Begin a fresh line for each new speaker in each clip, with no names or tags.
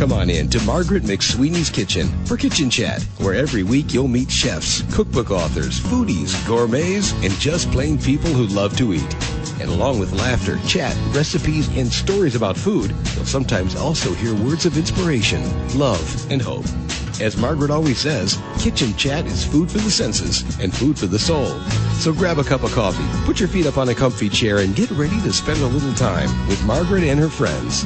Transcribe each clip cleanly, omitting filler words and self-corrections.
Come on in to Margaret McSweeney's Kitchen for Kitchen Chat, where every week you'll meet chefs, cookbook authors, foodies, gourmets, and just plain people who love to eat. And along with laughter, chat, recipes, and stories about food, you'll sometimes also hear words of inspiration, love, and hope. As Margaret always says, Kitchen Chat is food for the senses and food for the soul. So grab a cup of coffee, put your feet up on a comfy chair, and get ready to spend a little time with Margaret and her friends.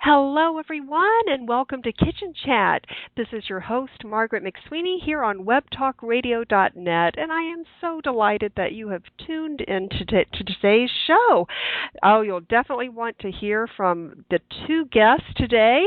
Hello, everyone, and welcome to Kitchen Chat. This is your host, Margaret McSweeney, here on webtalkradio.net, and I am so delighted that you have tuned in to today's show. Oh, you'll definitely want to hear from the two guests today.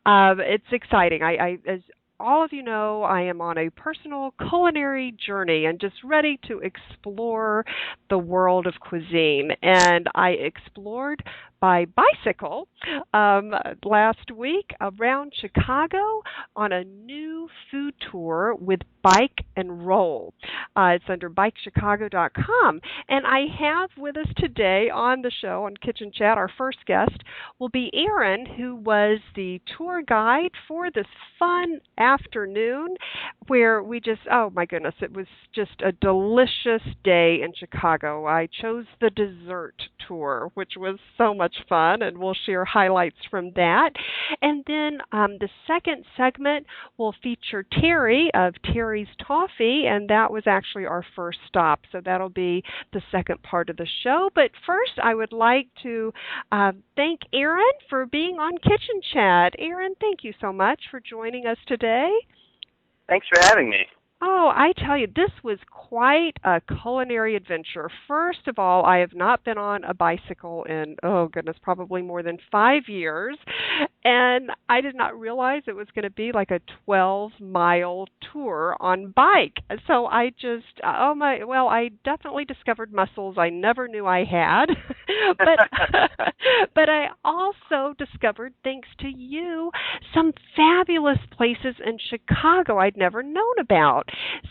It's exciting. As all of you know, I am on a personal culinary journey and just ready to explore the world of cuisine. And I explored by bicycle last week around Chicago on a new food tour with Bike and Roll. It's under bikechicago.com. And I have with us today on the show, on Kitchen Chat, our first guest will be Aaron, who was the tour guide for this fun afternoon where we just, oh my goodness, it was just a delicious day in Chicago. I chose the dessert tour, which was so much fun, and we'll share highlights from that. And then the second segment will feature Terry of Terry's Toffee, and that was actually our first stop, so that'll be the second part of the show. But first, I would like to thank Aaron for being on Kitchen Chat. Aaron, thank you so much for joining us today.
Thanks for having me.
Oh, I tell you, this was quite a culinary adventure. First of all, I have not been on a bicycle in, oh goodness, probably more than 5 years. And I did not realize it was going to be like a 12-mile tour on bike. So I just, I definitely discovered muscles I never knew I had. but I also discovered, thanks to you, some fabulous places in Chicago I'd never known about.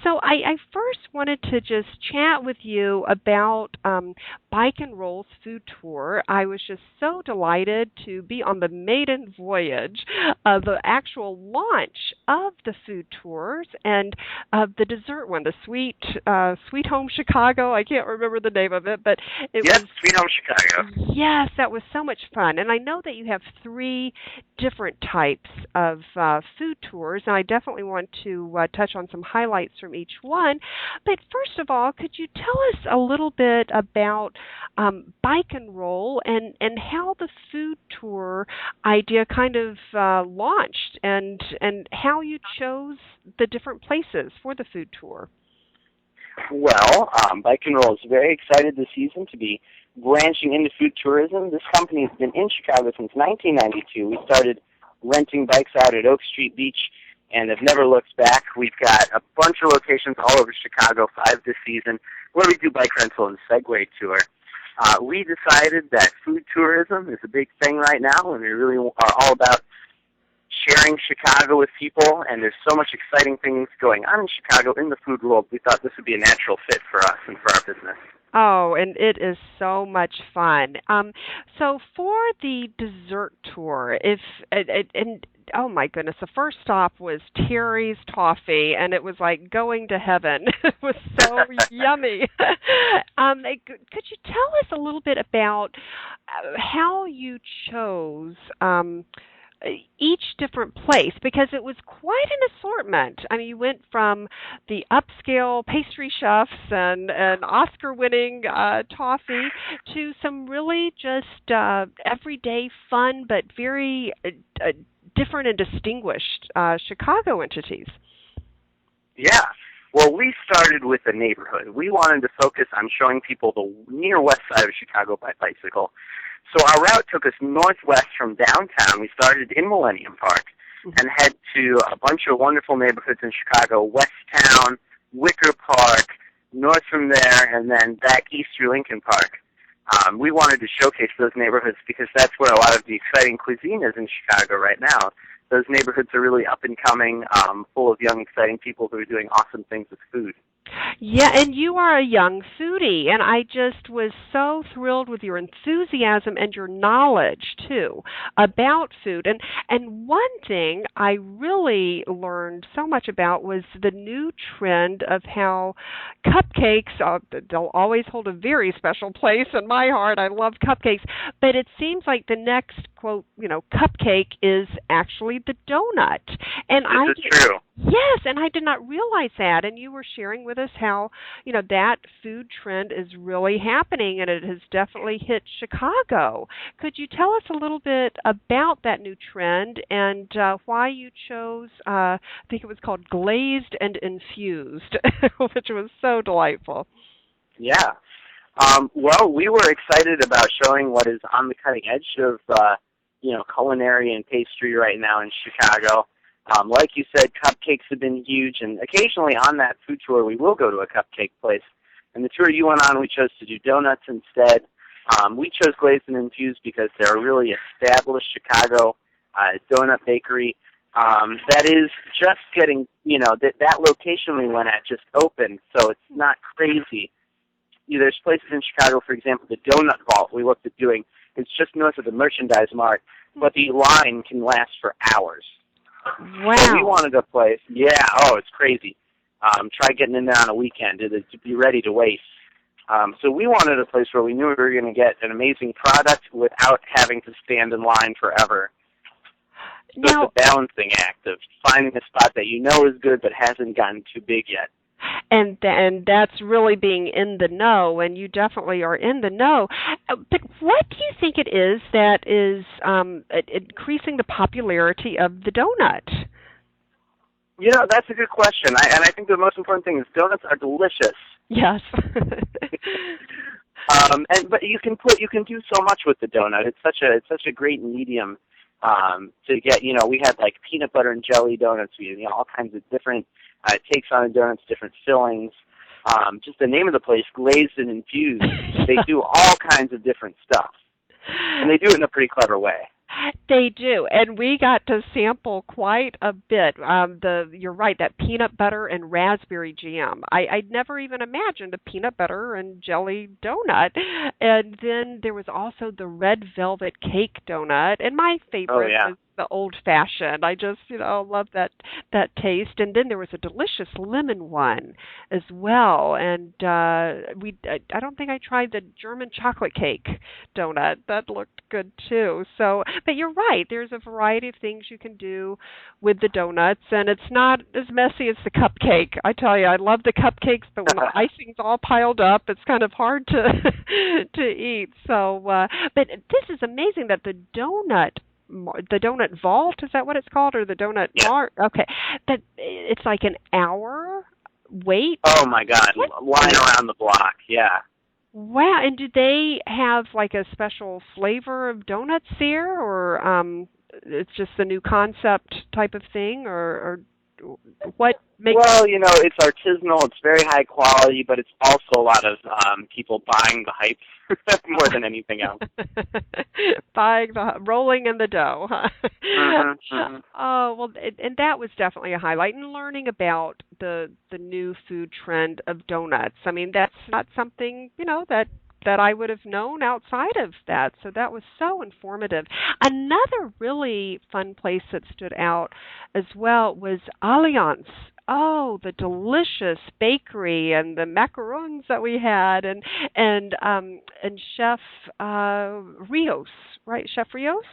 So I first wanted to just chat with you about Bike and Roll's food tour. I was just so delighted to be on the maiden voyage of the actual launch of the food tours and the dessert one, the Sweet Home Chicago. I can't remember the name of it, but it was
Sweet Home Chicago.
Yes, that was so much fun. And I know that you have 3 different types of food tours, and I definitely want to touch on some highlights from each one. But first of all, could you tell us a little bit about Bike and Roll and how the food tour idea kind of launched and how you chose the different places for the food tour?
Well, Bike and Roll is very excited this season to be branching into food tourism. This company has been in Chicago since 1992. We started renting bikes out at Oak Street Beach and have never looked back. We've got a bunch of locations all over Chicago, 5 this season, where we do bike rental and Segway tour. We decided that food tourism is a big thing right now, and we really are all about sharing Chicago with people, and there's so much exciting things going on in Chicago in the food world. We thought this would be a natural fit for us and for our business.
Oh, and it is so much fun. So for the dessert tour, oh my goodness, the first stop was Terry's Toffee, and it was like going to heaven. It was so yummy. Could you tell us a little bit about how you chose each different place, because it was quite an assortment. I mean, you went from the upscale pastry chefs and Oscar-winning toffee to some really just everyday fun but very different and distinguished Chicago entities.
Yeah. Well, we started with the neighborhood. We wanted to focus on showing people the near west side of Chicago by bicycle. So our route took us northwest from downtown. We started in Millennium Park and head to a bunch of wonderful neighborhoods in Chicago, Westtown, Wicker Park, north from there, and then back east through Lincoln Park. We wanted to showcase those neighborhoods because that's where a lot of the exciting cuisine is in Chicago right now. Those neighborhoods are really up and coming, full of young, exciting people who are doing awesome things with food.
Yeah, and you are a young foodie, and I just was so thrilled with your enthusiasm and your knowledge too about food. And one thing I really learned so much about was the new trend of how cupcakes, they'll always hold a very special place in my heart. I love cupcakes, but it seems like the next quote, cupcake is actually the donut. And
This is true.
yes, and I did not realize that. And you were sharing with us how, that food trend is really happening and it has definitely hit Chicago. Could you tell us a little bit about that new trend and why you chose, I think it was called glazed and infused, which was so delightful.
Yeah. Well, we were excited about showing what is on the cutting edge of, culinary and pastry right now in Chicago. Like you said, cupcakes have been huge, and occasionally on that food tour we will go to a cupcake place. And the tour you went on, we chose to do donuts instead. We chose glazed and infused because they're a really established Chicago donut bakery that is just getting, that location we went at just opened, so it's not crazy. There's places in Chicago, for example, the Donut Vault we looked at doing. It's just north of the Merchandise Mart, but the line can last for hours.
Wow.
So we wanted a place. Yeah, it's crazy. Try getting in there on a weekend to be ready to wait. So we wanted a place where we knew we were going to get an amazing product without having to stand in line forever. So it's a balancing act of finding a spot that you know is good but hasn't gotten too big yet.
And that's really being in the know, and you definitely are in the know. But what do you think it is that is increasing the popularity of the donut?
That's a good question. And I think the most important thing is donuts are delicious.
Yes.
But you can do so much with the donut. It's such a great medium to get. We had like peanut butter and jelly donuts. We had all kinds of different takes on the donuts, different fillings. Just the name of the place, glazed and infused. They do all kinds of different stuff, and they do it in a pretty clever way.
They do, and we got to sample quite a bit. You're right, that peanut butter and raspberry jam. I'd never even imagined a peanut butter and jelly donut. And then there was also the red velvet cake donut, and my favorite was the old-fashioned. I just, love that taste. And then there was a delicious lemon one as well. And I don't think I tried the German chocolate cake donut. That looked good too. So, but you're right. There's a variety of things you can do with the donuts, and it's not as messy as the cupcake. I tell you, I love the cupcakes, but when the icing's all piled up, it's kind of hard to eat. So, but this is amazing that the donut vault, is that what it's called, or the donut mart? Okay, that it's like an hour wait.
Oh my God, line around the block. Yeah.
Wow, and do they have like a special flavor of donuts there, or it's just the new concept type of thing, or what makes...
Well, it's artisanal, it's very high quality, but it's also a lot of people buying the hype more than anything else.
Rolling in the dough. Huh?
Mm-hmm.
Oh, well, and that was definitely a highlight, and learning about the new food trend of donuts. I mean, that's not something, that I would have known outside of that. So that was so informative. Another really fun place that stood out as well was Allianz. Oh, the delicious bakery and the macarons that we had, and Chef Rios, right? Chef Rios,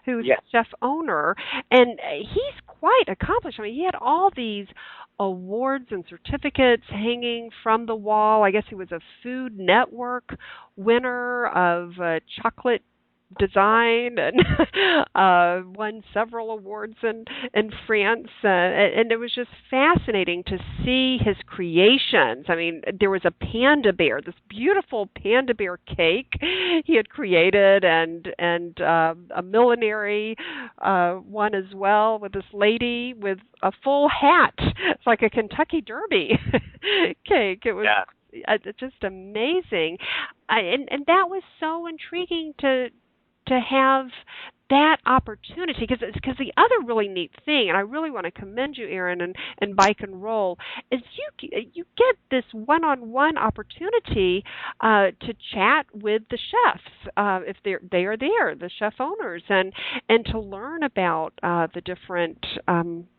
who's chef owner, and he's quite accomplished. I mean, he had all these awards and certificates hanging from the wall. I guess he was a Food Network winner of chocolate design, and won several awards in France, and it was just fascinating to see his creations. I mean, there was a panda bear, this beautiful panda bear cake he had created, and a millinery one as well, with this lady with a full hat. It's like a Kentucky Derby cake. It was just amazing, and that was so intriguing to have that opportunity, because the other really neat thing, and I really want to commend you, Erin, and Bike and Roll, is you get this one-on-one opportunity to chat with the chefs if they are there, the chef owners, and to learn about the different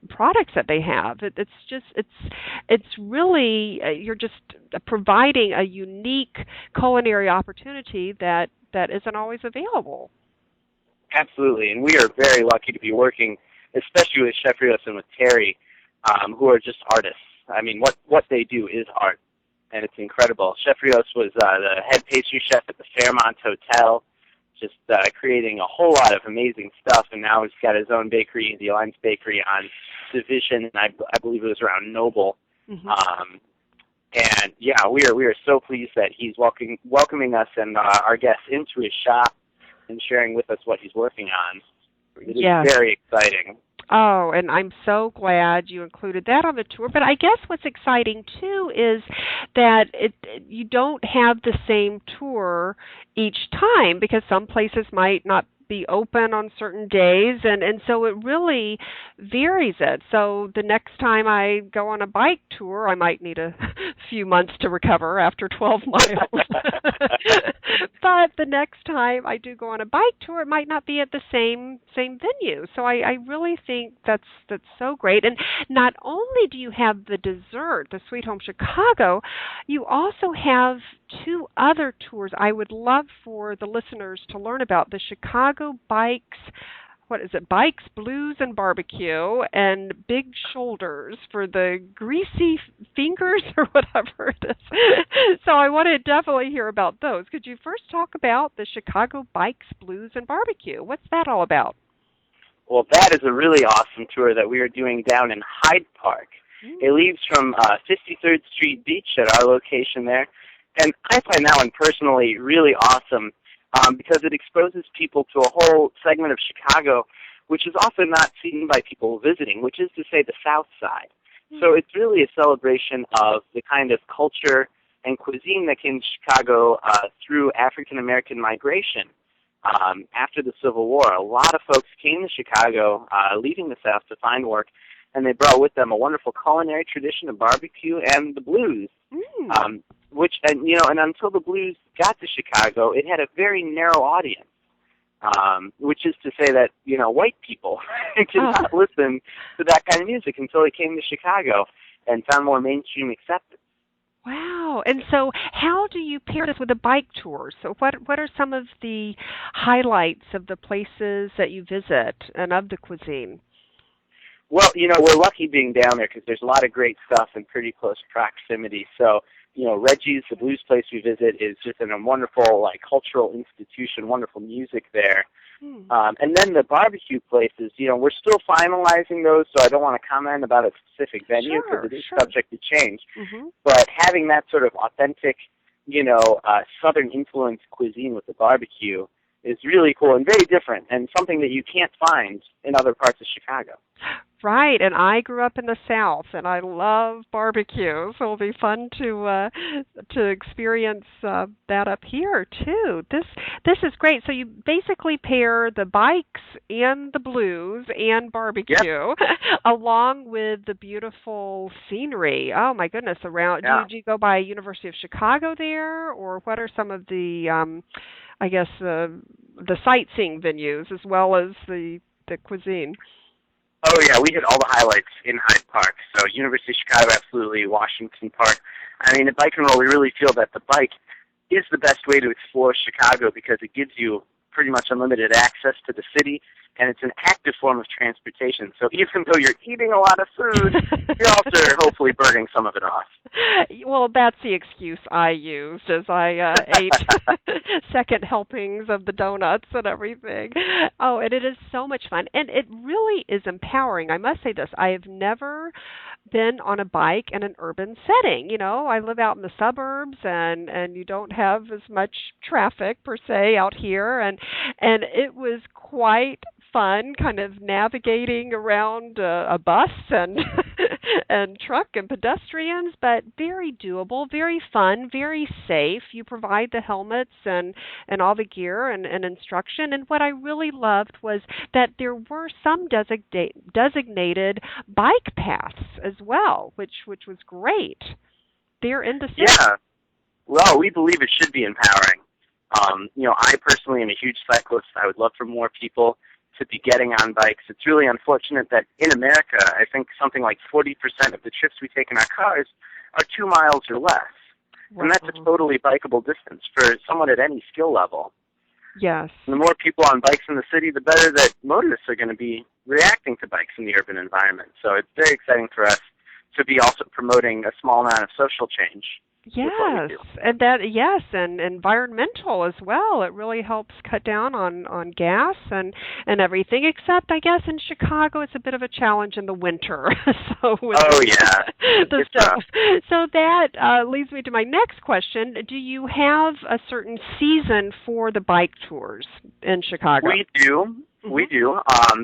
products that they have. It's really you're just providing a unique culinary opportunity that isn't always available.
Absolutely, and we are very lucky to be working, especially with Chef Rios and with Terry, who are just artists. I mean, what they do is art, and it's incredible. Chef Rios was the head pastry chef at the Fairmont Hotel, just creating a whole lot of amazing stuff, and now he's got his own bakery, the Alliance Bakery on Division, and I believe it was around Noble. Mm-hmm. And yeah, we are so pleased that he's welcoming us and our guests into his shop and sharing with us what he's working on. It is very exciting.
Oh, and I'm so glad you included that on the tour. But I guess what's exciting, too, is that you don't have the same tour each time, because some places might not be open on certain days, and so it really varies it. So the next time I go on a bike tour, I might need a few months to recover after 12 miles. But the next time I do go on a bike tour, it might not be at the same venue. So I really think that's so great. And not only do you have the dessert, the Sweet Home Chicago, you also have two other tours I would love for the listeners to learn about. The Chicago Bikes, Bikes, Blues, and Barbecue, and Big Shoulders for the greasy fingers or whatever it is. So I want to definitely hear about those. Could you first talk about the Chicago Bikes, Blues, and Barbecue? What's that all about?
Well, that is a really awesome tour that we are doing down in Hyde Park. It leaves from 53rd Street Beach at our location there. And I find that one personally really awesome because it exposes people to a whole segment of Chicago which is often not seen by people visiting, which is to say the South Side. So it's really a celebration of the kind of culture and cuisine that came to Chicago through African-American migration after the Civil War. A lot of folks came to Chicago, leaving the South to find work, and they brought with them a wonderful culinary tradition of barbecue and the blues. And until the blues got to Chicago, it had a very narrow audience, which is to say that, white people did not listen to that kind of music until they came to Chicago and found more mainstream acceptance.
Wow. And so how do you pair this with a bike tour? So what are some of the highlights of the places that you visit and of the cuisine?
Well, we're lucky being down there because there's a lot of great stuff in pretty close proximity. So, Reggie's, the blues place we visit, is just in a wonderful, cultural institution, wonderful music there. And then the barbecue places, we're still finalizing those, so I don't want to comment about a specific venue because it is subject to change. But having that sort of authentic, Southern influence cuisine with the barbecue is really cool and very different and something that you can't find in other parts of Chicago.
Right, and I grew up in the South, and I love barbecue, so it'll be fun to experience that up here too. This is great. So you basically pair the bikes and the blues and barbecue, along with the beautiful scenery. Oh my goodness! Around, do you go by University of Chicago there, or what are some of the the sightseeing venues as well as the cuisine?
Oh, yeah, we hit all the highlights in Hyde Park. So University of Chicago, absolutely, Washington Park. I mean, at Bike and Roll, we really feel that the bike is the best way to explore Chicago because it gives you pretty much unlimited access to the city, and it's an active form of transportation. So even though you're eating a lot of food, you're also hopefully burning some of it off.
Well, that's the excuse I used as I ate second helpings of the donuts and everything. Oh, and it is so much fun. And it really is empowering. I must say this. I have never been on a bike in an urban setting. I live out in the suburbs, and you don't have as much traffic, per se, out here. And it was quite fun, kind of navigating around a bus and and truck and pedestrians, but very doable, very fun, very safe. You provide the helmets and all the gear and instruction. And what I really loved was that there were some designated bike paths as well, which was great. They're in the city.
Yeah. Well, we believe it should be empowering. I personally am a huge cyclist. I would love for more people to be getting on bikes. It's really unfortunate that in America, I think something like 40% of the trips we take in our cars are 2 miles or less. Wow. And that's a totally bikeable distance for someone at any skill level.
Yes.
And the more people on bikes in the city, the better that motorists are going to be reacting to bikes in the urban environment. So it's very exciting for us to be also promoting a small amount of social change.
Yes, and environmental as well. It really helps cut down on gas and everything. Except, I guess in Chicago, it's a bit of a challenge in the winter. So the stuff. So that leads me to my next question. Do you have a certain season for the bike tours in Chicago?
We do. Mm-hmm. We do.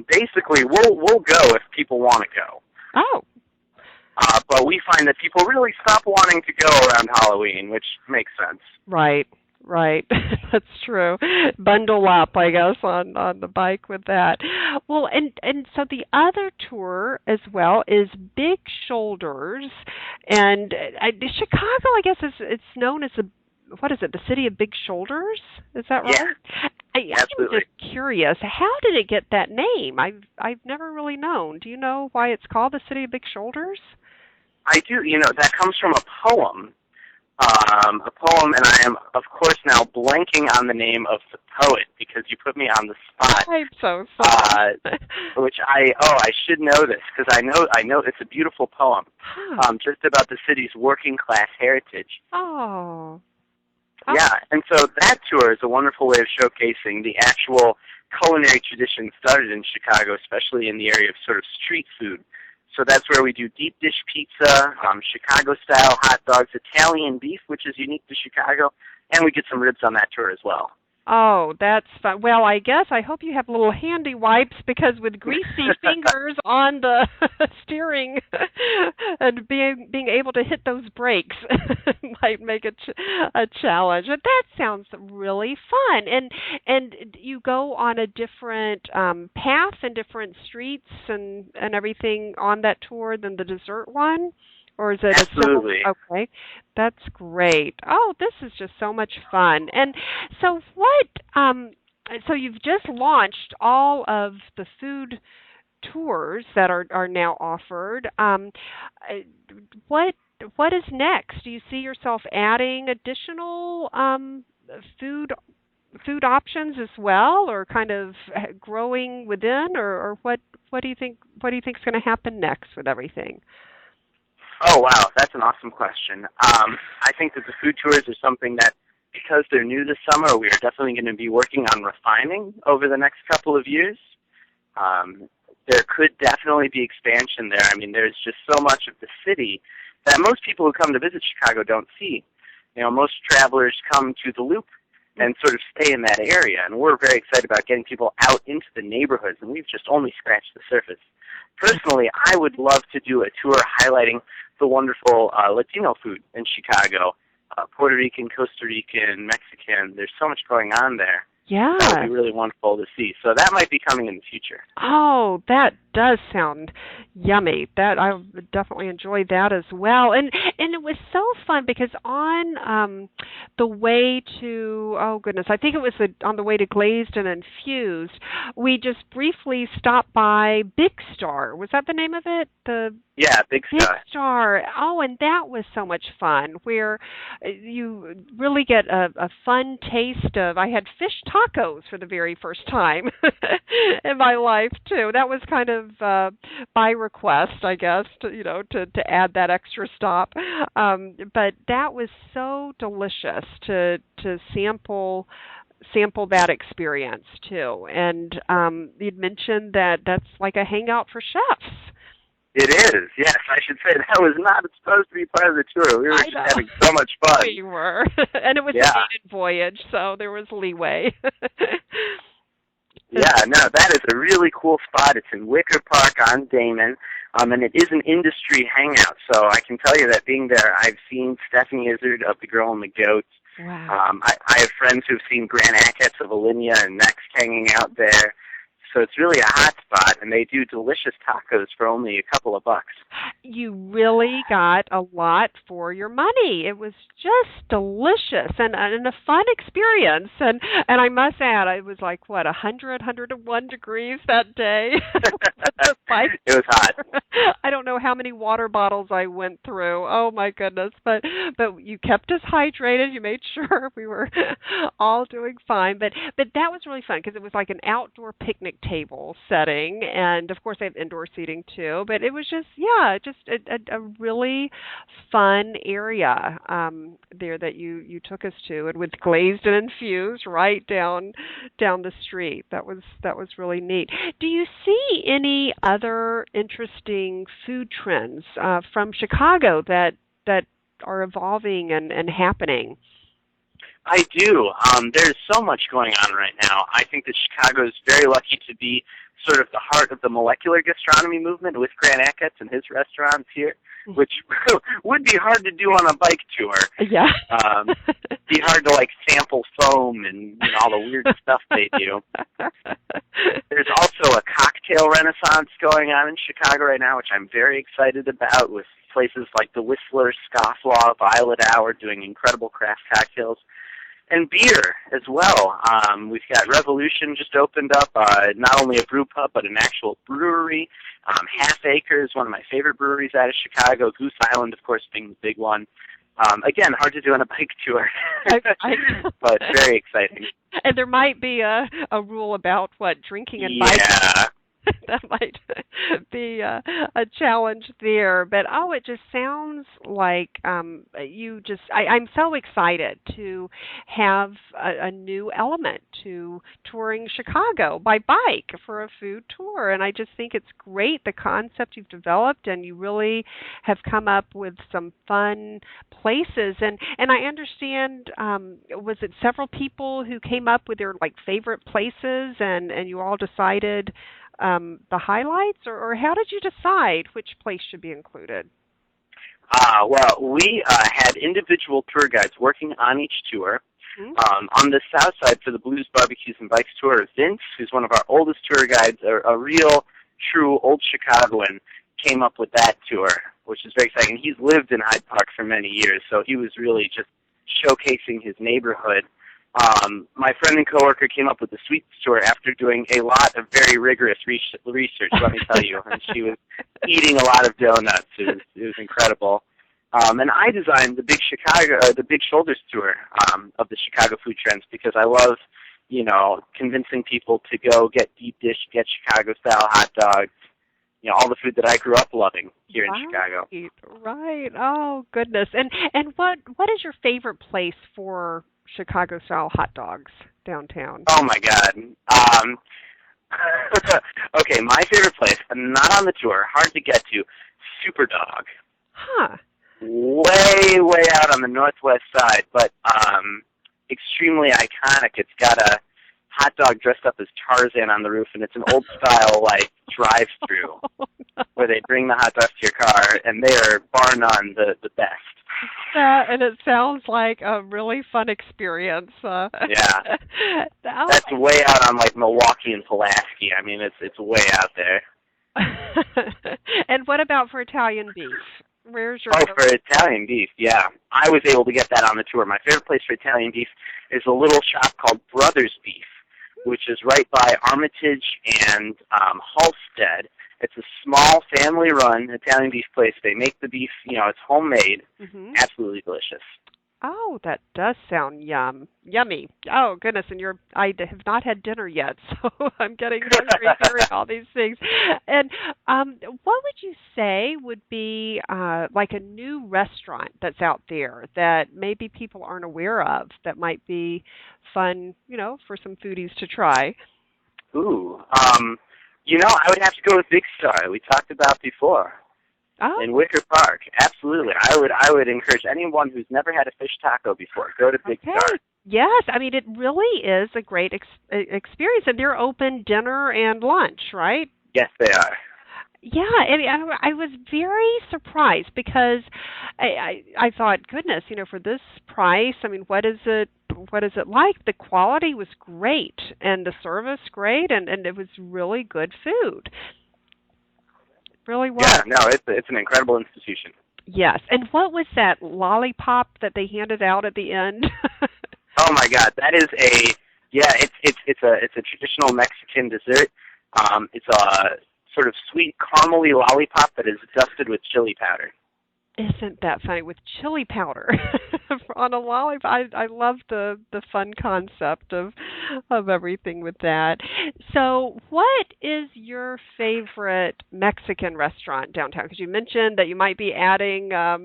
Basically, we'll go if people want to go.
Oh.
But we find that people really stop wanting to go around Halloween, which makes sense.
Right. That's true. Bundle up, I guess, on the bike with that. Well, and so the other tour as well is Big Shoulders, and Chicago, I guess, it's known as the city of Big Shoulders? Is that right?
Yeah, absolutely.
I'm just curious, how did it get that name? I've never really known. Do you know why it's called the city of Big Shoulders?
I do. That comes from a poem. And I am, of course, now blanking on the name of the poet because you put me on the spot.
I'm so sorry.
Which I should know this because I know it's a beautiful poem, just about the city's working class heritage.
Oh.
Yeah, and so that tour is a wonderful way of showcasing the actual culinary tradition started in Chicago, especially in the area of sort of street food. So that's where we do deep dish pizza, Chicago-style hot dogs, Italian beef, which is unique to Chicago, and we get some ribs on that tour as well.
Oh, that's fun. Well, I hope you have little handy wipes because with greasy fingers on the steering and being able to hit those brakes might make it a challenge. But that sounds really fun. And you go on a different path and different streets and everything on that tour than the dessert one? Or is it
Absolutely.
Okay, that's great. Oh, this is just so much fun. And so what, so you've just launched all of the food tours that are now offered. What is next? Do you see yourself adding additional food options as well, or kind of growing within, or what do you think is going to happen next with everything?
Oh, wow, that's an awesome question. I think that the food tours are something that, because they're new this summer, we are definitely going to be working on refining over the next couple of years. There could definitely be expansion there. I mean, there's just so much of the city that most people who come to visit Chicago don't see. Most travelers come to the Loop and sort of stay in that area, and we're very excited about getting people out into the neighborhoods, and we've just only scratched the surface. Personally, I would love to do a tour highlighting the wonderful Latino food in Chicago, Puerto Rican, Costa Rican, Mexican. There's so much going on there.
Yeah.
That would be really wonderful to see. So that might be coming in the future.
Oh, that does sound yummy. That I would definitely enjoy that as well. And it was so fun because on the way to, oh goodness, I think it was on the way to Glazed and Infused, we just briefly stopped by Big Star. Was that the name of it?
Yeah, Big Star.
Big Star. Oh, and that was so much fun, where you really get a fun taste of, I had fish tacos for the very first time in my life, too. That was kind of by request, I guess, to add that extra stop. But that was so delicious to sample that experience, too. And you'd mentioned that's like a hangout for chefs.
It is, yes. I should say that was not supposed to be part of the tour. We were just having so much fun.
We were. And it was a maiden voyage, so there was leeway.
Yeah, no, that is a really cool spot. It's in Wicker Park on Damon, and it is an industry hangout. So I can tell you that being there, I've seen Stephanie Izzard of The Girl and the Goats.
Wow.
I have friends who've seen Grant Achatz of Alinea and Next hanging out there. So it's really a hot spot, and they do delicious tacos for only a couple of bucks.
You really got a lot for your money. It was just delicious and a fun experience. And I must add, it was like, 101 degrees that day.
It was hot.
I don't know how many water bottles I went through. Oh, my goodness. But you kept us hydrated. You made sure we were all doing fine. But that was really fun because it was like an outdoor picnic table setting, and of course they have indoor seating too, but it was just a really fun area there that you took us to, and with glazed and infused right down the street. That was really neat. Do you see any other interesting food trends from Chicago that are evolving and happening?
I do. There's so much going on right now. I think that Chicago is very lucky to be sort of the heart of the molecular gastronomy movement with Grant Achatz and his restaurants here, which would be hard to do on a bike tour.
Yeah.
Be hard to sample foam and all the weird stuff they do. There's also a cocktail renaissance going on in Chicago right now, which I'm very excited about, with places like the Whistler, Scofflaw, Violet Hour doing incredible craft cocktails. And beer as well. We've got Revolution just opened up, not only a brew pub, but an actual brewery. Half Acre is one of my favorite breweries out of Chicago. Goose Island, of course, being the big one. Again, hard to do on a bike tour, but very exciting.
And there might be a rule about drinking and biking.
Yeah.
That might be a challenge there, but it just sounds like I'm so excited to have a new element to touring Chicago by bike for a food tour, and I just think it's great, the concept you've developed, and you really have come up with some fun places, and I understand, was it several people who came up with their favorite places, and you all decided the highlights, or how did you decide which place should be included?
Well, we had individual tour guides working on each tour. Mm-hmm. On the south side for the Blues Barbecues and Bikes tour, Vince, who's one of our oldest tour guides, a real, true old Chicagoan, came up with that tour, which is very exciting. He's lived in Hyde Park for many years, so he was really just showcasing his neighborhood. My friend and coworker came up with the Sweets tour after doing a lot of very rigorous research, let me tell you. And she was eating a lot of donuts. It was incredible. And I designed the the Big Shoulders tour of the Chicago food trends because I love, convincing people to go get deep dish, get Chicago-style hot dogs, all the food that I grew up loving here in Chicago.
Right. Oh, goodness. And what is your favorite place for Chicago-style hot dogs downtown?
Oh, my God. Okay, my favorite place, not on the tour, hard to get to, Super Dog.
Huh.
Way, way out on the northwest side, but extremely iconic. It's got a hot dog dressed up as Tarzan on the roof, and it's an old-style, drive-through where they bring the hot dogs to your car, and they are, bar none, the best.
And it sounds like a really fun experience.
Yeah. That's way out on, Milwaukee and Pulaski. I mean, it's way out there.
And what about for Italian beef? Where's your...
Oh, for Italian beef, yeah. I was able to get that on the tour. My favorite place for Italian beef is a little shop called Brothers Beef, which is right by Armitage and Halstead. It's a small family-run Italian beef place. They make the beef, it's homemade. Mm-hmm. Absolutely delicious.
Oh, that does sound yummy. Oh, goodness, and I have not had dinner yet, so I'm getting hungry hearing all these things. And what would you say would be a new restaurant that's out there that maybe people aren't aware of that might be fun, for some foodies to try?
Ooh, I would have to go with Big Star. We talked about before.
Oh.
In Wicker Park, absolutely. I would encourage anyone who's never had a fish taco before, go to Big Star.
Yes, I mean it really is a great experience, and they're open dinner and lunch, right?
Yes, they are.
Yeah, and I was very surprised because I thought, goodness, for this price, I mean, what is it like? The quality was great, and the service great, and it was really good food. Really
Yeah,
was.
no, it's an incredible institution.
Yes, and what was that lollipop that they handed out at the end?
Oh my God, that is it's a traditional Mexican dessert. It's a sort of sweet caramely lollipop that is dusted with chili powder.
Isn't that funny with chili powder on a lollipop? I love the fun concept of everything with that. So, what is your favorite Mexican restaurant downtown? Because you mentioned that you might be adding, a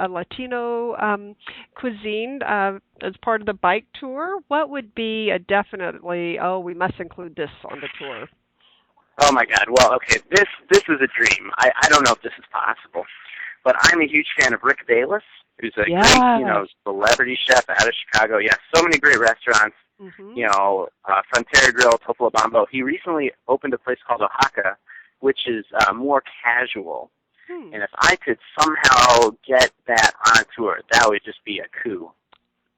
Latino cuisine as part of the bike tour. What would be a definitely? Oh, we must include this on the tour.
Oh my God, well, okay, this is a dream. I don't know if this is possible. But I'm a huge fan of Rick Bayless, who's a great, celebrity chef out of Chicago. Yeah, so many great restaurants.
Mm-hmm.
Frontera Grill, Topo Bambo. He recently opened a place called Oaxaca, which is more casual. And if I could somehow get that on tour, that would just be a coup.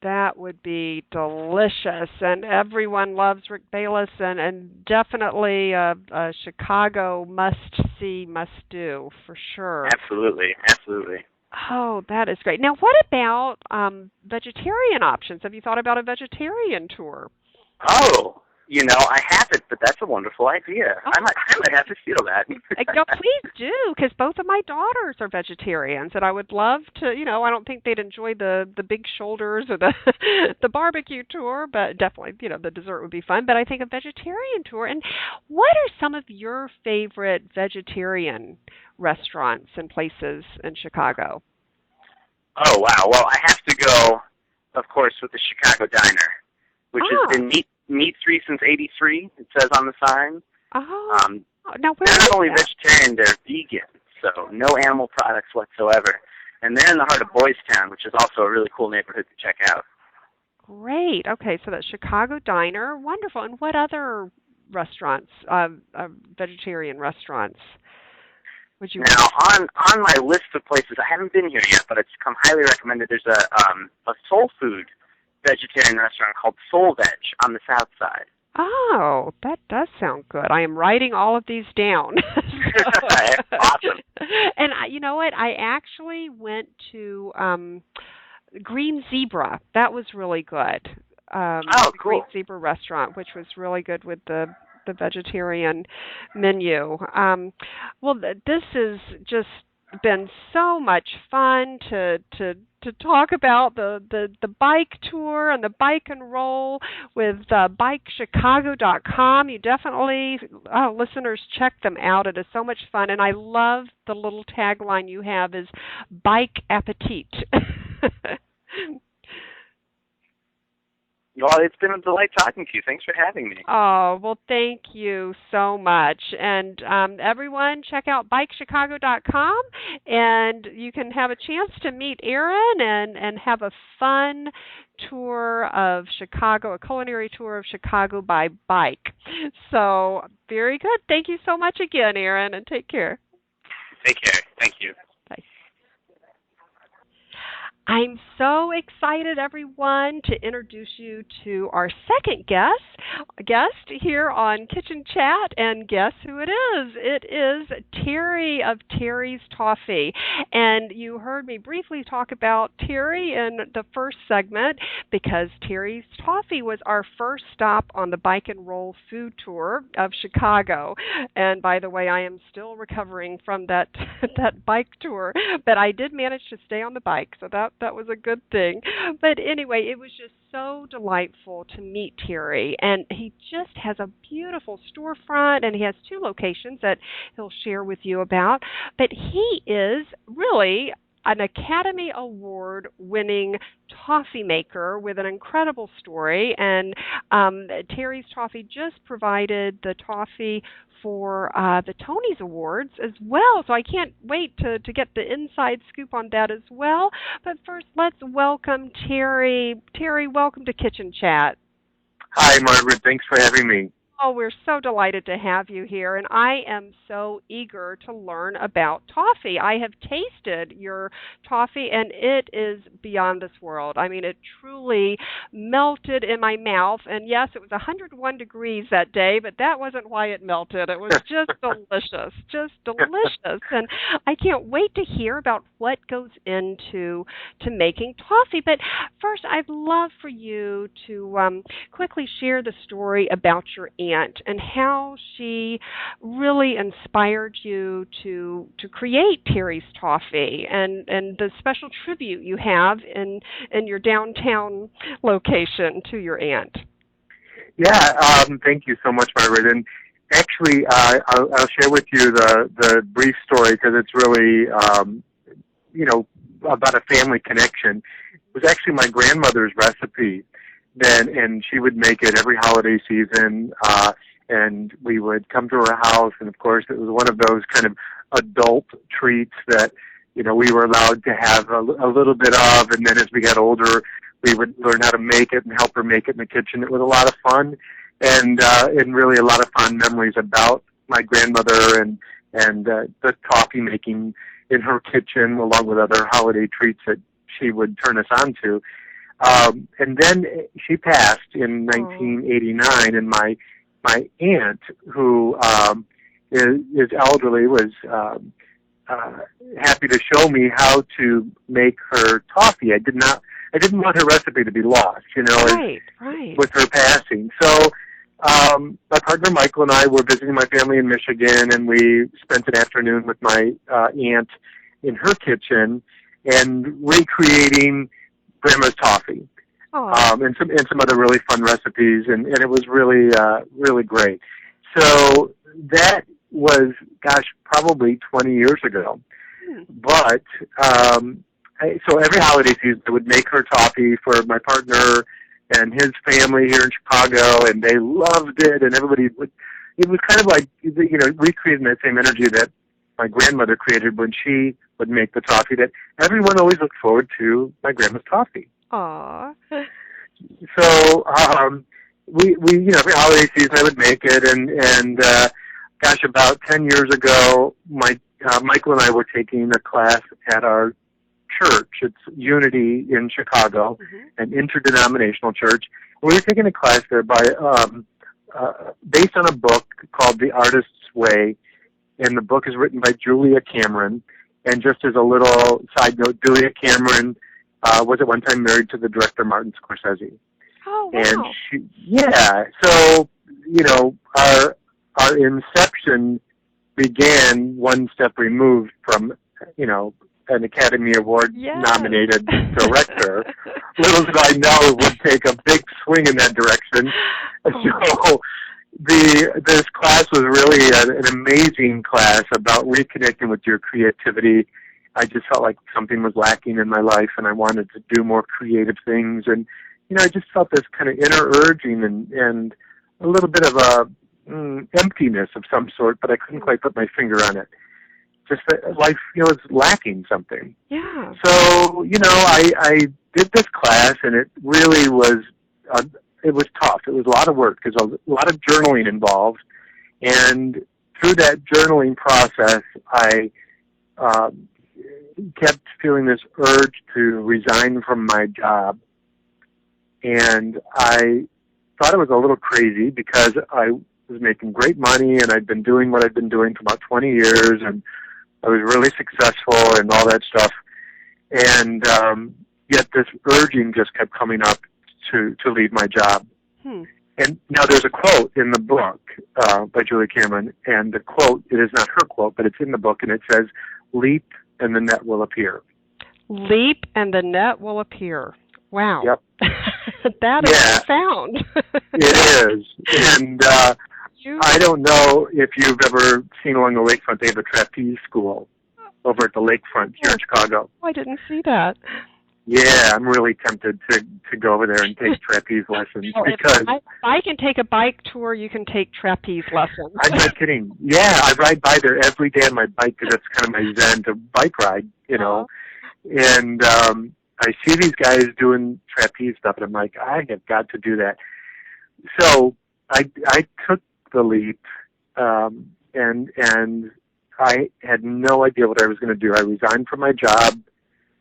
That would be delicious, and everyone loves Rick Bayless, and definitely a Chicago must-see, must-do, for sure.
Absolutely, absolutely.
Oh, that is great. Now, what about vegetarian options? Have you thought about a vegetarian tour?
Oh, I haven't, but that's a wonderful idea.
Oh.
I might have to steal that.
No, please do, because both of my daughters are vegetarians, and I would love to. I don't think they'd enjoy the big shoulders or the the barbecue tour, but definitely, the dessert would be fun. But I think a vegetarian tour. And what are some of your favorite vegetarian restaurants and places in Chicago?
Oh wow! Well, I have to go, of course, with the Chicago Diner, which has been meat-free since '83. It says on the sign.
Oh. Now, where
they're
is
not only
that?
vegetarian, they're vegan, so no animal products whatsoever. And they're in the heart of Boys Town, which is also a really cool neighborhood to check out.
Great. Okay, so that's Chicago Diner. Wonderful. And what other restaurants, vegetarian restaurants, would you?
Now, on my list of places, I haven't been here yet, but it's come highly recommended. There's a soul food vegetarian restaurant called Soul Veg on the south side.
Oh, that does sound good. I am writing all of these down.
Awesome.
And you know what? I actually went to Green Zebra. That was really good.
Oh,
the
cool.
Green Zebra restaurant, which was really good with the vegetarian menu. This has just been so much fun to talk about the bike tour and the bike and roll with bikechicago.com. You definitely, listeners, check them out. It is so much fun, and I love the little tagline you have is Bike Appetit.
Well, it's been a delight talking to you. Thanks for having me.
Oh, well, thank you so much. And everyone, check out bikechicago.com, and you can have a chance to meet Aaron and have a fun tour of Chicago, a culinary tour of Chicago by bike. So, very good. Thank you so much again, Aaron, and take care.
Take care. Thank you.
Bye. I'm so excited, everyone, to introduce you to our second guest here on Kitchen Chat, and guess who it is? It is Terry of Terry's Toffee, and you heard me briefly talk about Terry in the first segment because Terry's Toffee was our first stop on the Bike and Roll food tour of Chicago, and by the way, I am still recovering from that bike tour, but I did manage to stay on the bike, so that was a good thing. But anyway, it was just so delightful to meet Terry, and he just has a beautiful storefront, and he has 2 locations that he'll share with you about. But he is really an Academy Award winning toffee maker with an incredible story. And Terry's Toffee just provided the toffee for the Tony's Awards as well. So I can't wait to get the inside scoop on that as well. But first, let's welcome Terry. Terry, welcome to Kitchen Chat.
Hi, Margaret. Thanks for having me.
Oh, we're so delighted to have you here, and I am so eager to learn about toffee. I have tasted your toffee, and it is beyond this world. I mean, it truly melted in my mouth, and yes, it was 101 degrees that day, but that wasn't why it melted. It was just delicious, just delicious, and I can't wait to hear about what goes into making toffee. But first, I'd love for you to quickly share the story about your aunt and how she really inspired you to create Terry's Toffee and the special tribute you have in your downtown location to your aunt.
Yeah, thank you so much, Margaret. And actually, I'll share with you the brief story because it's really, about a family connection. It was actually my grandmother's recipe. And she would make it every holiday season, and we would come to her house, and of course it was one of those kind of adult treats that, we were allowed to have a little bit of, and then as we got older, we would learn how to make it and help her make it in the kitchen. It was a lot of fun, and really a lot of fond memories about my grandmother and the toffee making in her kitchen, along with other holiday treats that she would turn us on to. And then she passed in 1989, and my aunt, who is elderly, was happy to show me how to make her toffee. I didn't want her recipe to be lost,
right.
with her passing. So my partner Michael and I were visiting my family in Michigan, and we spent an afternoon with my aunt in her kitchen and recreating Grandma's toffee, and some other really fun recipes, and it was really really great. So that was, probably 20 years ago. But so every holiday season, I would make her toffee for my partner and his family here in Chicago, and they loved it, and everybody would. It was kind of like recreating that same energy that my grandmother created when she would make the toffee, that everyone always looked forward to my grandma's toffee.
Aww.
So we every holiday season I would make it, and about 10 years ago, Michael and I were taking a class at our church. It's Unity in Chicago, an interdenominational church. We were taking a class there by based on a book called The Artist's Way, and the book is written by Julia Cameron. And just as a little side note, Julia Cameron was at one time married to the director Martin Scorsese.
Oh, wow.
And so, our inception began one step removed from, an Academy Award nominated director. Little did I know it would take a big swing in that direction. So this class was really an amazing class about reconnecting with your creativity. I just felt like something was lacking in my life, and I wanted to do more creative things. And, I just felt this kind of inner urging and a little bit of a emptiness of some sort, but I couldn't quite put my finger on it. Just that life, is lacking something.
Yeah.
So, I did this class, and it really was, it was tough. It was a lot of work because a lot of journaling involved. And through that journaling process, I kept feeling this urge to resign from my job. And I thought it was a little crazy because I was making great money, and I'd been doing what I'd been doing for about 20 years, and I was really successful and all that stuff. And yet this urging just kept coming up to leave my job. And now there's a quote in the book by Julia Cameron, and the quote, it is not her quote, but it's in the book, and it says, "Leap and the net will appear."
Leap and the net will appear. Wow.
Yep.
That is profound.
It is. And I don't know if you've ever seen along the lakefront, they have a trapeze school. over at the lakefront here in Chicago.
I didn't see that.
Yeah, I'm really tempted to go over there and take trapeze lessons because
if I can take a bike tour, you can take trapeze lessons.
I'm not kidding. Yeah, I ride by there every day on my bike because that's kind of my zen to bike ride, you know. And I see these guys doing trapeze stuff, and I'm like, I have got to do that. So I took the leap, and I had no idea what I was going to do. I resigned from my job.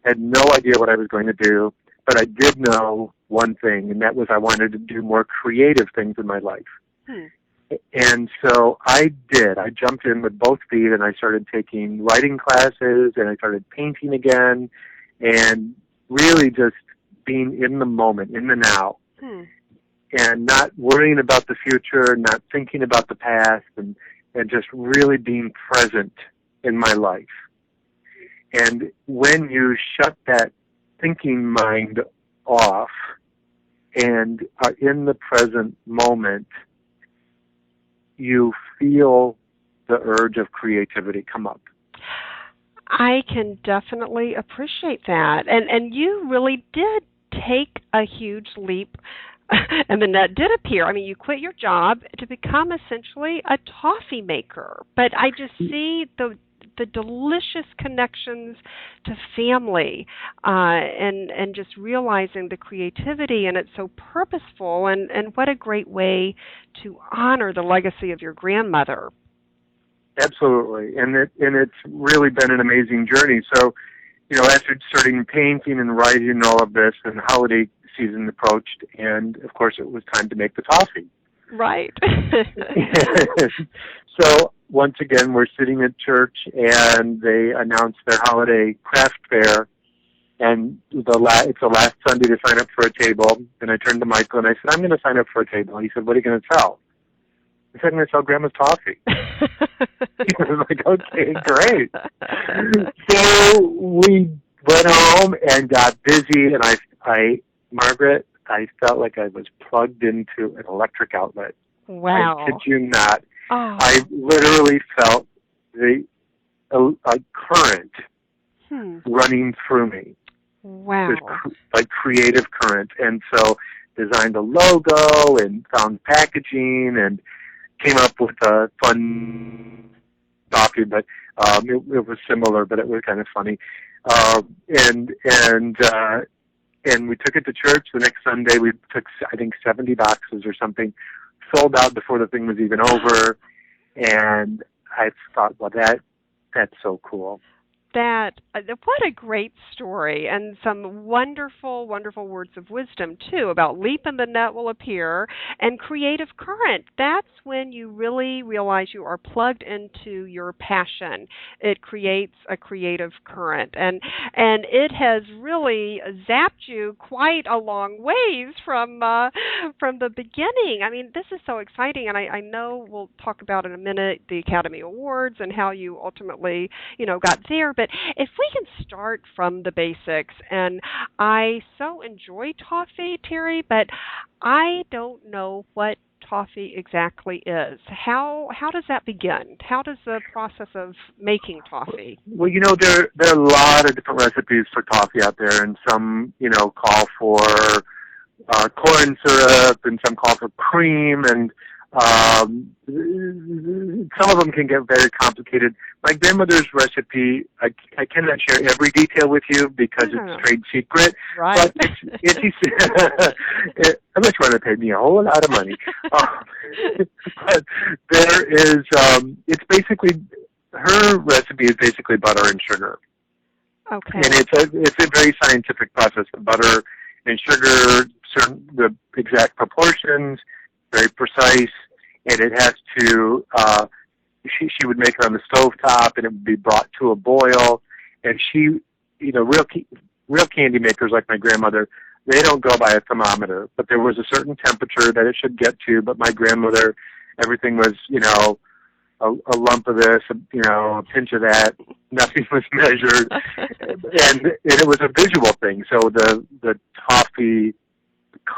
Had no idea what I was going to do, but I did know one thing, and that was I wanted to do more creative things in my life. And so I did. I jumped in with both feet, and I started taking writing classes, and I started painting again, and really just being in the moment, in the now, and not worrying about the future, not thinking about the past, and just really being present in my life. And when you shut that thinking mind off and are in the present moment, you feel the urge of creativity come up.
I can definitely appreciate that. And you really did take a huge leap, and the net did appear. I mean, you quit your job to become essentially a toffee maker. But I just see the delicious connections to family, and just realizing the creativity, and it's so purposeful, and what a great way to honor the legacy of your grandmother.
Absolutely, and it's really been an amazing journey. So, you know, after starting painting and writing and all of this, and the holiday season approached, and of course it was time to make the toffee.
Right.
So once again, we're sitting at church, and they announced their holiday craft fair, and it's the last Sunday to sign up for a table. And I turned to Michael and I said, "I'm going to sign up for a table." And he said, "What are you going to sell?" I said, "I'm going to sell Grandma's toffee." He was like, "Okay, great." So we went home and got busy, and Margaret, I felt like I was plugged into an electric outlet.
Wow.
I kid you not.
Oh.
I literally felt a current running through me.
Wow.
This creative current. And so designed a logo and found packaging and came up with a fun coffee, but it was similar, but it was kind of funny. And we took it to church. The next Sunday we took, I think, 70 boxes or something, sold out before the thing was even over. And I thought, well, that's so cool.
What a great story, and some wonderful, wonderful words of wisdom, too, about leap and the net will appear, and creative current. That's when you really realize you are plugged into your passion. It creates a creative current, and it has really zapped you quite a long ways from the beginning. I mean, this is so exciting, and I know we'll talk about in a minute the Academy Awards and how you ultimately, got there, but if we can start from the basics, and I so enjoy toffee, Terry, but I don't know what toffee exactly is. How does that begin? How does the process of making toffee?
Well, there are a lot of different recipes for toffee out there, and some, call for corn syrup, and some call for cream, and some of them can get very complicated. My grandmother's recipe, I cannot share every detail with you because it's trade secret.
Right.
But unless you want to pay me a whole lot of money. But there is, it's basically, her recipe is basically butter and sugar.
Okay.
And it's a very scientific process. The butter and sugar, the exact proportions, very precise, and it has to, she would make it on the stovetop, and it would be brought to a boil, and she, real candy makers like my grandmother, they don't go by a thermometer, but there was a certain temperature that it should get to, but my grandmother, everything was, a lump of this, a pinch of that, nothing was measured, and it was a visual thing, so the toffee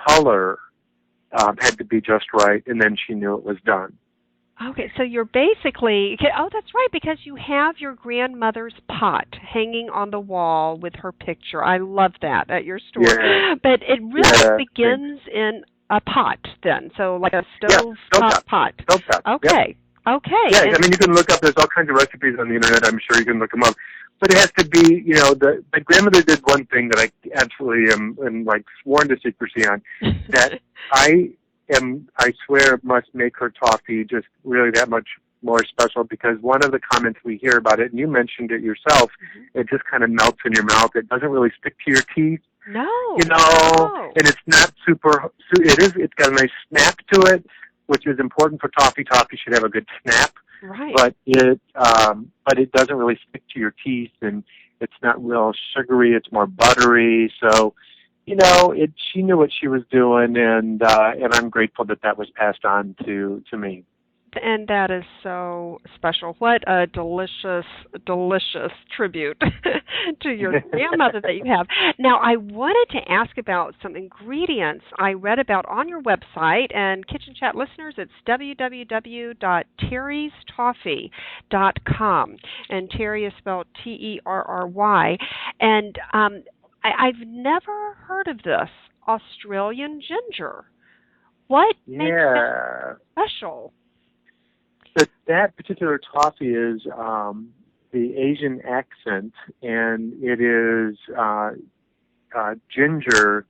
color had to be just right, and then she knew it was done.
Okay, so you're basically, oh, that's right, because you have your grandmother's pot hanging on the wall with her picture. I love that at your store.
Yeah.
But it really begins in a pot then, so like a stove top pot.
Stove top.
Okay.
Yep.
Okay.
Yeah, I mean, you can look up, there's all kinds of recipes on the internet. I'm sure you can look them up. But it has to be, my grandmother did one thing that I absolutely am like sworn to secrecy on, that I swear must make her toffee just really that much more special, because one of the comments we hear about it, and you mentioned it yourself, it just kind of melts in your mouth. It doesn't really stick to your teeth.
No.
And it's not it's got a nice snap to it, which is important for toffee. Toffee should have a good snap.
Right.
But it doesn't really stick to your teeth, and it's not real sugary. It's more buttery. So, she knew what she was doing, and I'm grateful that was passed on to me.
And that is so special. What a delicious, delicious tribute to your grandmother that you have. Now, I wanted to ask about some ingredients I read about on your website. And Kitchen Chat listeners, it's www.terrystoffee.com. And Terry is spelled Terry. And I've never heard of this Australian ginger. What makes it special?
That particular toffee is the Asian accent, and it is ginger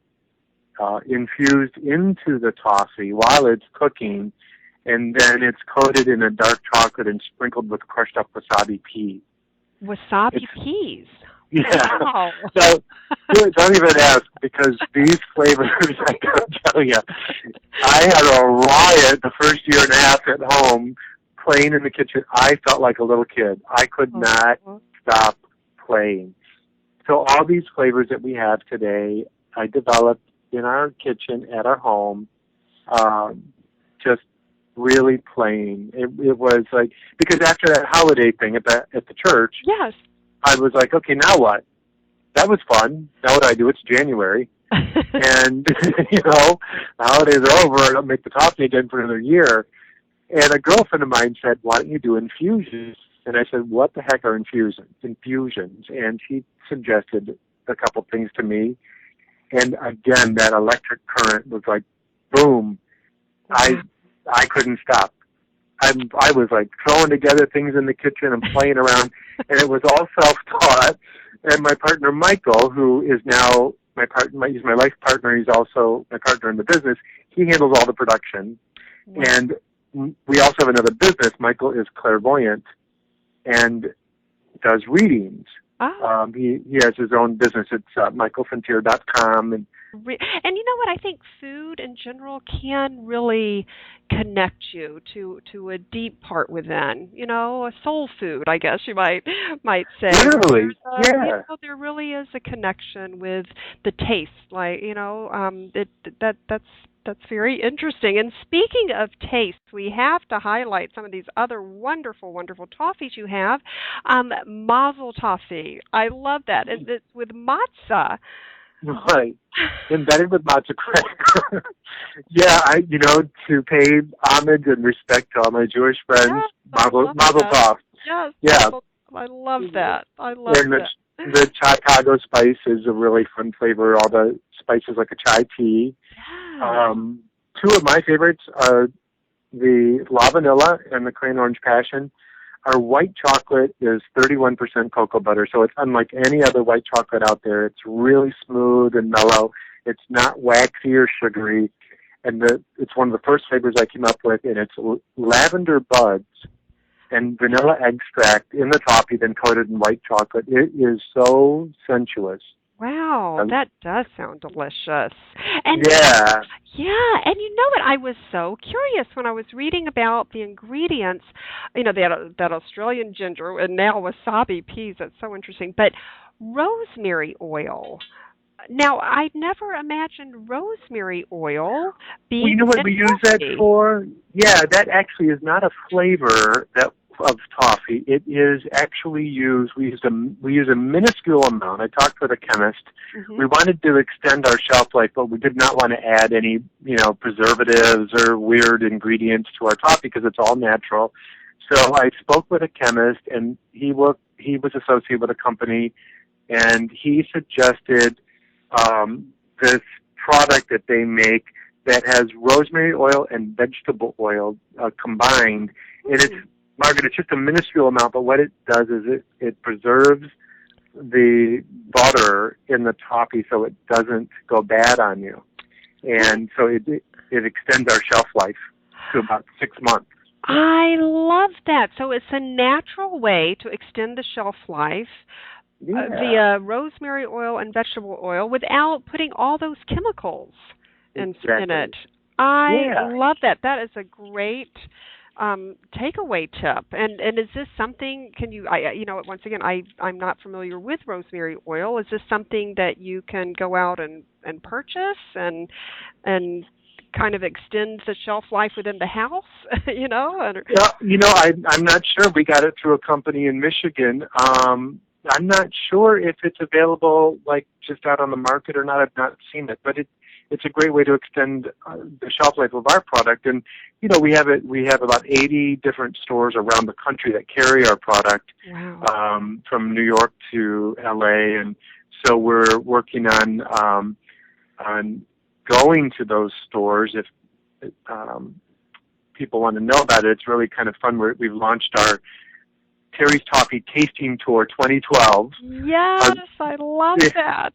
infused into the toffee while it's cooking, and then it's coated in a dark chocolate and sprinkled with crushed up wasabi peas.
Peas?
Yeah.
Wow.
So don't even ask, because these flavors, I gotta tell you, I had a riot the first year and a half at home. Playing in the kitchen, I felt like a little kid. I could not stop playing. So all these flavors that we have today, I developed in our kitchen at our home, just really playing. It was like, because after that holiday thing at the church,
yes,
I was like, okay, now what? That was fun. Now what do I do? It's January. And, the holidays are over. I don't make the toffee again for another year. And a girlfriend of mine said, why don't you do infusions? And I said, what the heck are infusions? And she suggested a couple things to me. And again, that electric current was like, boom. I couldn't stop. I was like throwing together things in the kitchen and playing around. And it was all self-taught. And my partner, Michael, who is now he's my life partner. He's also my partner in the business. He handles all the production. Wow. And we also have another business. Michael is clairvoyant and does readings. Oh. He has his own business. It's michaelfrontier.com. And
you know what? I think food in general can really connect you to a deep part within. A soul food, I guess you might say.
Literally,
There really is a connection with the taste. Like that's very interesting. And speaking of taste, we have to highlight some of these other wonderful, wonderful toffees you have. Mazel toffee. I love that. It's with matzah.
Right. Embedded with matzo cracker. Yeah, to pay homage and respect to all my Jewish friends, mazel tov.
Yes.
Yeah.
I love that.
The Chicago spice is a really fun flavor. All the spices like a chai tea. Yeah. Two of my favorites are the La Vanilla and the Crayon Orange Passion. Our white chocolate is 31% cocoa butter, so it's unlike any other white chocolate out there. It's really smooth and mellow. It's not waxy or sugary. And it's one of the first flavors I came up with, and it's lavender buds and vanilla extract in the toffee, then coated in white chocolate. It is so sensuous.
Wow, that does sound delicious. And
yeah.
Yeah, and you know what? I was so curious when I was reading about the ingredients. That Australian ginger and now wasabi peas. That's so interesting. But rosemary oil. Now, I'd never imagined rosemary oil being.
Well, you know what we use that for? Yeah, that actually is not a flavor of toffee, it is actually used. We use a minuscule amount. I talked with a chemist. Mm-hmm. We wanted to extend our shelf life, but we did not want to add any, preservatives or weird ingredients to our toffee because it's all natural. So I spoke with a chemist, and he was associated with a company, and he suggested this product that they make that has rosemary oil and vegetable oil combined. And it's, Margaret, it's just a minuscule amount, but what it does is it preserves the butter in the toffee so it doesn't go bad on you. And so it extends our shelf life to about 6 months.
I love that. So it's a natural way to extend the shelf life via rosemary oil and vegetable oil without putting all those chemicals in it. I love that. That is a great takeaway tip. And is this something? Can you? Once again, I'm not familiar with rosemary oil. Is this something that you can go out and purchase and kind of extend the shelf life within the house?
I'm not sure. We got it through a company in Michigan. I'm not sure if it's available like just out on the market or not. I've not seen it, but it's a great way to extend the shelf life of our product. And, we have about 80 different stores around the country that carry our product. Wow. From New York to LA. And so we're working on going to those stores. If people want to know about it, it's really kind of fun. We've launched our Terry's Toffee Tasting Tour 2012.
Yes, I love that.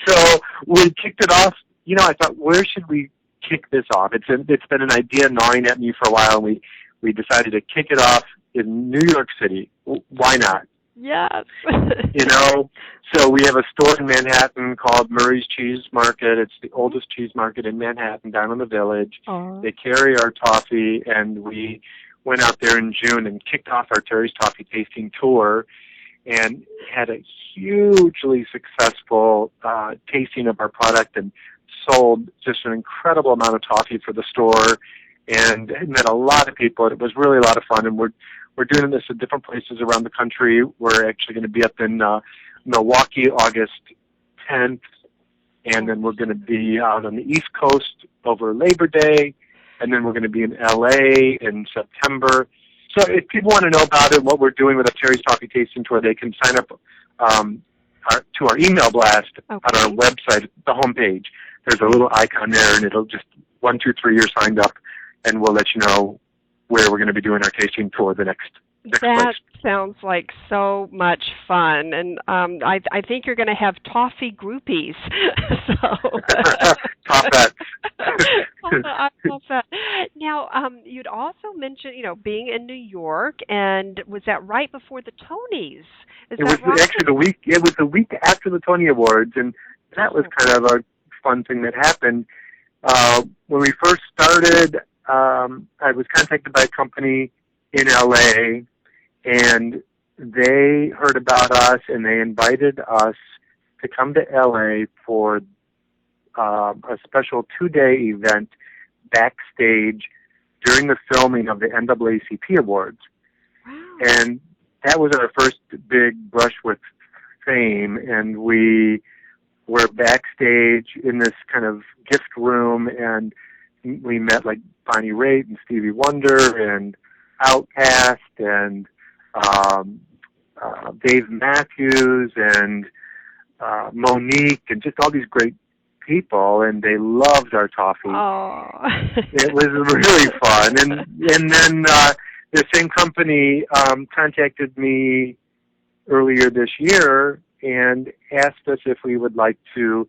So we kicked it off. I thought, where should we kick this off? It's been an idea gnawing at me for a while. We decided to kick it off in New York City. Why not?
Yes.
So we have a store in Manhattan called Murray's Cheese Market. It's the oldest cheese market in Manhattan, down in the Village. Oh. They carry our toffee, and we went out there in June and kicked off our Terry's Toffee Tasting Tour and had a hugely successful tasting of our product and sold just an incredible amount of toffee for the store and met a lot of people. It was really a lot of fun, and we're doing this at different places around the country. We're actually going to be up in Milwaukee August 10th, and then we're going to be out on the East Coast over Labor Day, and then we're going to be in L.A. in September. So if people want to know about it, what we're doing with the Terry's Toffee Tasting Tour, they can sign up to our email blast on our website, the homepage. There's a little icon there, and it'll just 1, 2, 3 years signed up, and we'll let you know where we're going to be doing our tasting tour the next
that
place.
Sounds like so much fun, and I think you're going to have toffee groupies.
Top that.
I love that. Now, you'd also mentioned, being in New York, and was that right before the Tonys?
It was actually the week after the Tony Awards, and that was kind of a fun thing that happened. When we first started, I was contacted by a company in LA, and they heard about us, and they invited us to come to LA for a special 2-day event backstage during the filming of the NAACP Awards. Wow. And that was our first big brush with fame, and we were backstage in this kind of gift room, and we met like Bonnie Raitt and Stevie Wonder and Outkast and Dave Matthews and Monique and just all these great people, and they loved our toffee.
Oh.
It was really fun. And then the same company contacted me earlier this year and asked us if we would like to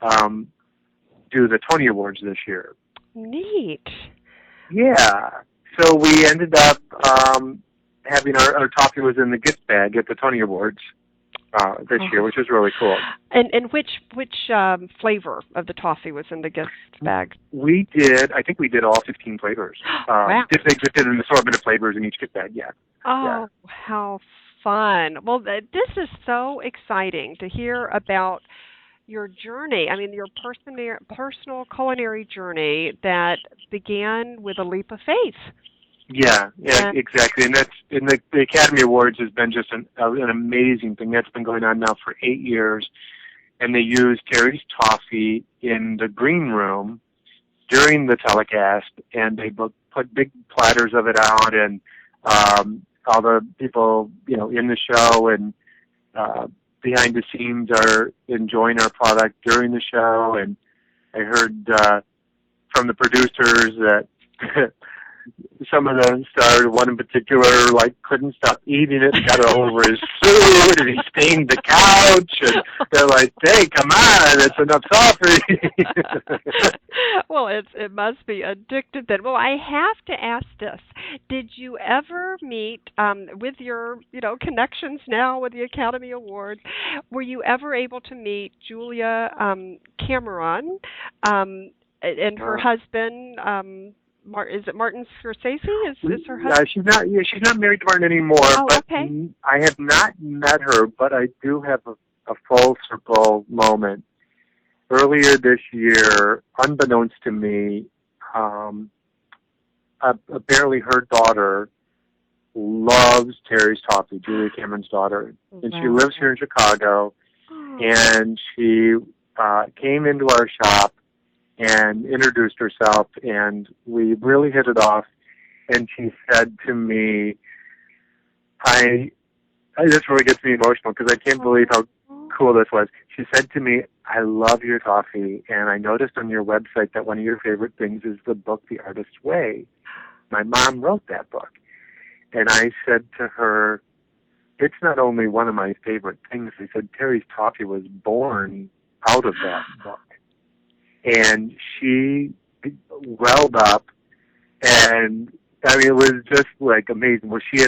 do the Tony Awards this year.
Neat.
Yeah. So we ended up having our toffee was in the gift bag at the Tony Awards this year, which was really cool.
And which flavor of the toffee was in the gift bag?
I think we did all 15 flavors.
Wow.
They just did an assortment of flavors in each gift bag, yeah.
Oh,
yeah.
How fun. Well, this is so exciting to hear about your journey. I mean, your personal culinary journey that began with a leap of faith.
Yeah, exactly. And the Academy Awards has been just an amazing thing. That's been going on now for 8 years. And they use Terry's Toffee in the green room during the telecast, and they put big platters of it out, and all the people, in the show and behind the scenes are enjoying our product during the show. And I heard from the producers that some of them started, one in particular, couldn't stop eating it, got it all over his suit, and he stained the couch, and they're like, hey, come on, it's enough coffee.
Well, it must be addictive then. Well, I have to ask this. Did you ever meet, with your, connections now with the Academy Awards, were you ever able to meet Julia Cameron and her husband, is it Martin Scorsese? Is her husband?
She's not married to Martin anymore.
Oh,
but
okay.
I have not met her, but I do have a full circle moment. Earlier this year, unbeknownst to me, apparently her daughter loves Terry's Toffee, Julia Cameron's daughter, and she lives here in Chicago. Oh. And she came into our shop and introduced herself, and we really hit it off. And she said to me, this really gets me emotional because I can't believe how cool this was. She said to me, I love your coffee, and I noticed on your website that one of your favorite things is the book, The Artist's Way. My mom wrote that book. And I said to her, it's not only one of my favorite things. I said, Terry's Toffee was born out of that book. And she welled up, and it was just amazing. Well, she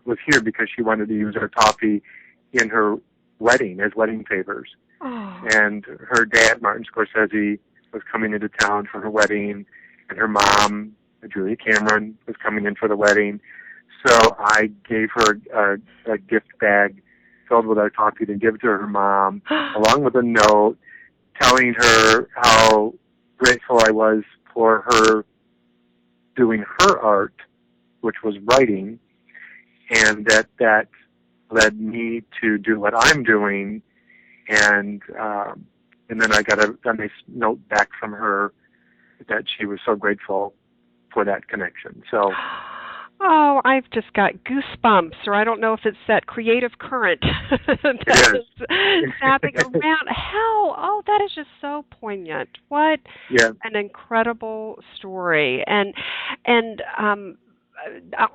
was here because she wanted to use our coffee in her wedding as wedding favors. Oh. And her dad, Martin Scorsese, was coming into town for her wedding, and her mom, Julia Cameron, was coming in for the wedding. So I gave her a gift bag filled with our coffee to give to her mom, along with a note telling her how grateful I was for her doing her art, which was writing, and that led me to do what I'm doing. And then I got a nice note back from her that she was so grateful for that connection. So.
Oh, I've just got goosebumps, or I don't know if it's that creative current that is snapping around. That is just so poignant. What an incredible story. And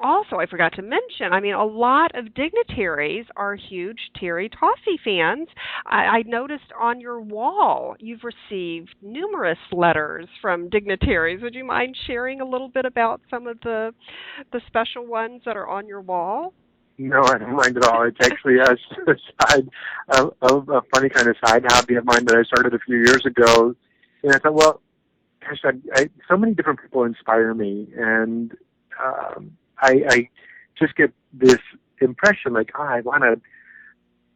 also, I forgot to mention, a lot of dignitaries are huge Terry Toffee fans. I noticed on your wall you've received numerous letters from dignitaries. Would you mind sharing a little bit about some of the special ones that are on your wall?
No, I don't mind at all. It's actually a funny kind of side hobby of mine that I started a few years ago. And I thought, well, gosh, so many different people inspire me, and I just get this impression I want to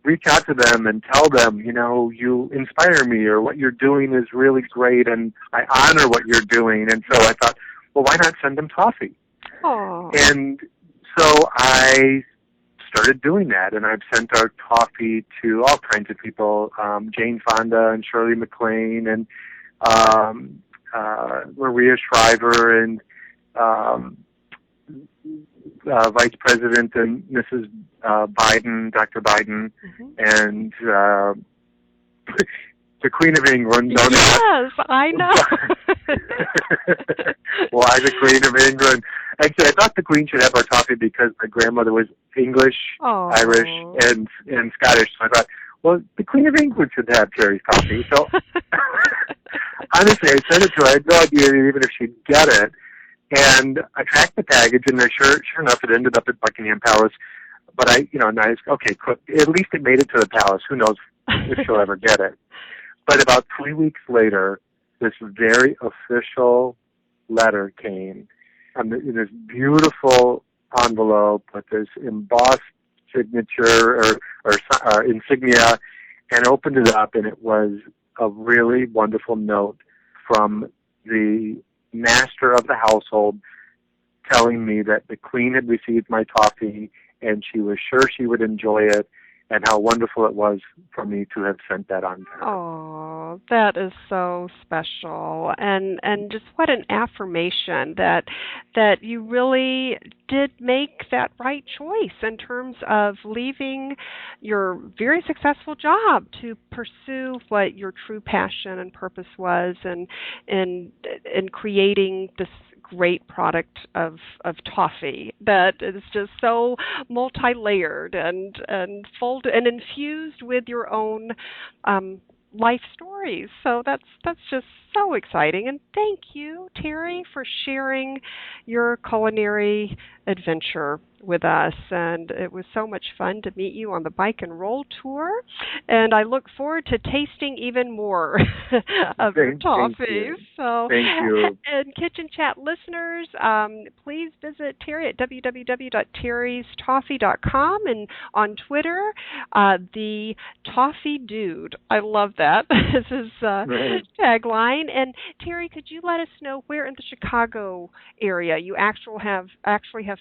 reach out to them and tell them, you inspire me, or what you're doing is really great, and I honor what you're doing. And so I thought, well, why not send them coffee? Aww. And so I started doing that, and I've sent our coffee to all kinds of people, Jane Fonda and Shirley MacLaine and Maria Shriver and Vice President and Mrs. Biden, Dr. Biden, and the Queen of England.
Yes, I know.
Why the Queen of England? Actually, I thought the Queen should have our coffee because my grandmother was English, Irish, and Scottish. So I thought, well, the Queen of England should have Terry's coffee. So honestly, I sent it to her. I had no idea even if she'd get it. And I tracked the package, and sure enough, it ended up at Buckingham Palace. But I was, okay, at least it made it to the palace. Who knows if she'll ever get it. But about 3 weeks later, this very official letter came in this beautiful envelope with this embossed signature or insignia, and opened it up, and it was a really wonderful note from the master of the household telling me that the Queen had received my toffee and she was sure she would enjoy it, and how wonderful it was for me to have sent that on to her.
Oh, that is so special, and just what an affirmation that you really did make that right choice in terms of leaving your very successful job to pursue what your true passion and purpose was, and in creating this great product of toffee that is just so multi-layered and folded and infused with your own life stories. So that's just so exciting. And thank you, Terry, for sharing your culinary adventure with us. And it was so much fun to meet you on the Bike and Roll tour. And I look forward to tasting even more of your toffees.
Thank you.
So,
thank you.
And Kitchen Chat listeners, please visit Terry at www.terrystoffee.com, and on Twitter, the Toffee Dude. I love that. This is tagline. And Terry, could you let us know where in the Chicago area you actually have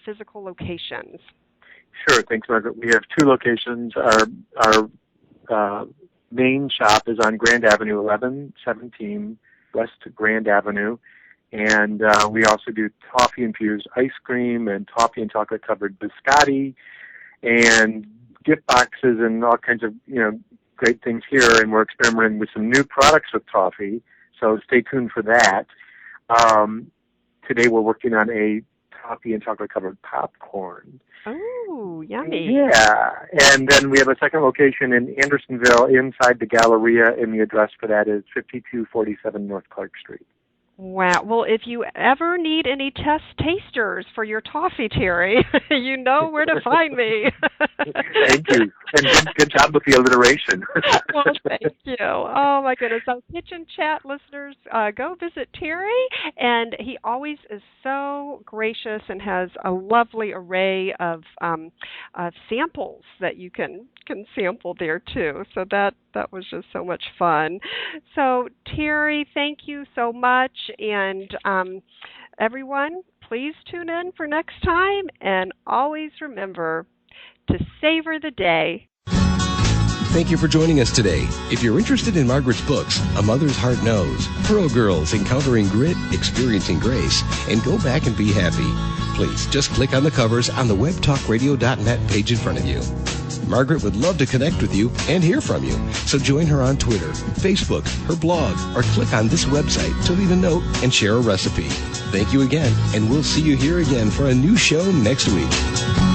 physical locations?
Sure, thanks, Margaret. We have 2 locations. Our main shop is on Grand Avenue, 1117 West Grand Avenue, and we also do toffee-infused ice cream and toffee and chocolate-covered biscotti and gift boxes and all kinds of great things here. And we're experimenting with some new products with toffee, so stay tuned for that. Today we're working on a toffee and chocolate-covered popcorn.
Oh, yummy.
Yeah, and then we have a second location in Andersonville inside the Galleria, and the address for that is 5247 North Clark Street.
Wow. Well, if you ever need any test tasters for your toffee, Terry, you know where to find me.
Thank you. And good job with the alliteration.
Well, thank you. Oh, my goodness. So, Kitchen Chat listeners, go visit Terry. And he always is so gracious and has a lovely array of samples that you can sample there, too. So that was just so much fun. So, Terry, thank you so much. And everyone, please tune in for next time. And always remember to savor the day.
Thank you for joining us today. If you're interested in Margaret's books, A Mother's Heart Knows, Pearl Girls Encountering Grit, Experiencing Grace, and Go Back and Be Happy, please just click on the covers on the webtalkradio.net page in front of you. Margaret would love to connect with you and hear from you, so join her on Twitter, Facebook, her blog, or click on this website to leave a note and share a recipe. Thank you again, and we'll see you here again for a new show next week.